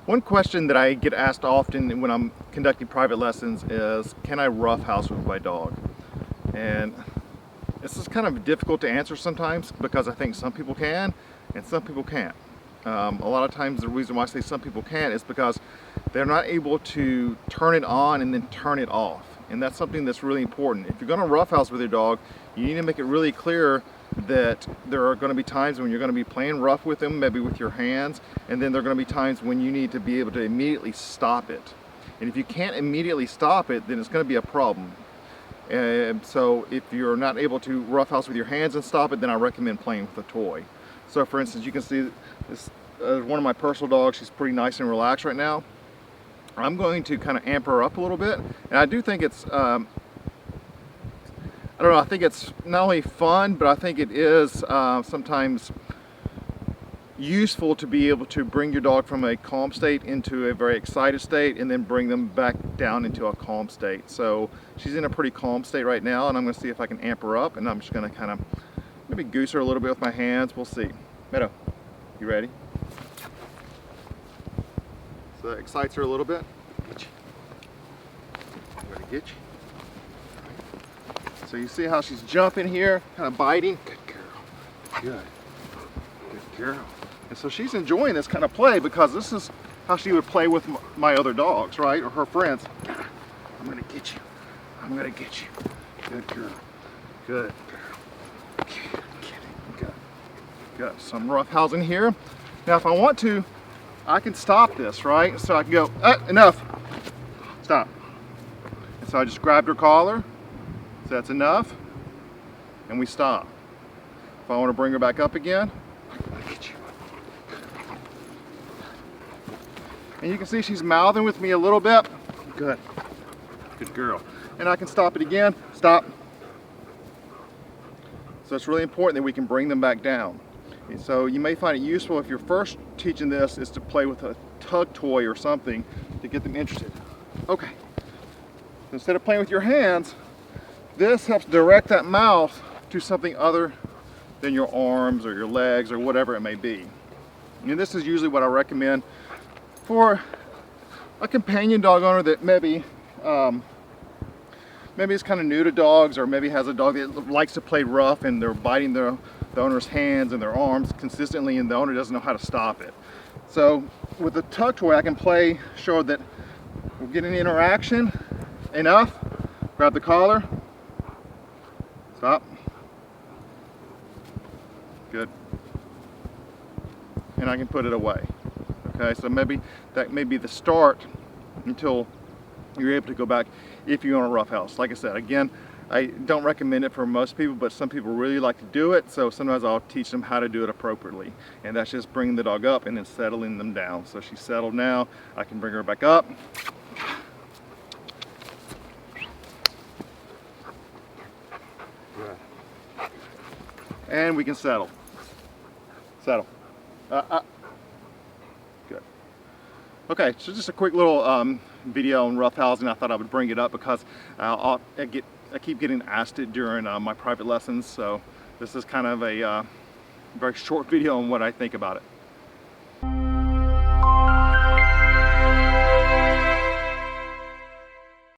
One question that I get asked often when I'm conducting private lessons is, can I roughhouse with my dog? And this is kind of difficult to answer sometimes because I think some people can and some people can't. A lot of times the reason why I say some people can't is because they're not able to turn it on and then turn it off. And that's something that's really important. If you're going to roughhouse with your dog, you need to make it really clear that there are going to be times when you're going to be playing rough with them, maybe with your hands, and then there are going to be times when you need to be able to immediately stop it. And if you can't immediately stop it, then it's going to be a problem. And so if you're not able to roughhouse with your hands and stop it, then I recommend playing with a toy. So for instance, you can see this one of my personal dogs. She's pretty nice and relaxed right now. I'm going to kind of amp her up a little bit, and I do think it's I don't know, I think it's not only fun, but I think it is sometimes useful to be able to bring your dog from a calm state into a very excited state and then bring them back down into a calm state. So she's in a pretty calm state right now, and I'm going to see if I can amp her up, and I'm just going to kind of maybe goose her a little bit with my hands. We'll see. Meadow, you ready? So that excites her a little bit. Get you. I'm going to get you. So you see how she's jumping here, kind of biting. Good girl. Good. Good girl. And so she's enjoying this kind of play because this is how she would play with my other dogs, right? Or her friends. I'm going to get you. I'm going to get you. Good girl. Good girl. Good. Good. Some roughhousing here. Now if I want to, I can stop this, right? So I can go, enough. Stop. And so I just grabbed her collar. So that's enough, and we stop. If I want to bring her back up again, and you can see she's mouthing with me a little bit. Good, good girl. And I can stop it again, stop. So it's really important that we can bring them back down. And so you may find it useful if you're first teaching this is to play with a tug toy or something to get them interested. Okay, instead of playing with your hands, this helps direct that mouth to something other than your arms or your legs or whatever it may be. And this is usually what I recommend for a companion dog owner that maybe is kind of new to dogs, or maybe has a dog that likes to play rough and they're biting the owner's hands and their arms consistently and the owner doesn't know how to stop it. So with the tug toy, I can show that we're getting interaction enough. Grab the collar. Stop. Good. And I can put it away. Okay, so maybe that may be the start until you're able to go back if you own a roughhouse. Like I said, again, I don't recommend it for most people, but some people really like to do it, so sometimes I'll teach them how to do it appropriately. And that's just bringing the dog up and then settling them down. So she's settled now. I can bring her back up. And we can settle. Settle. Good. Okay, so just a quick little video on roughhousing. I thought I would bring it up because I keep getting asked it during my private lessons. So this is kind of a very short video on what I think about it.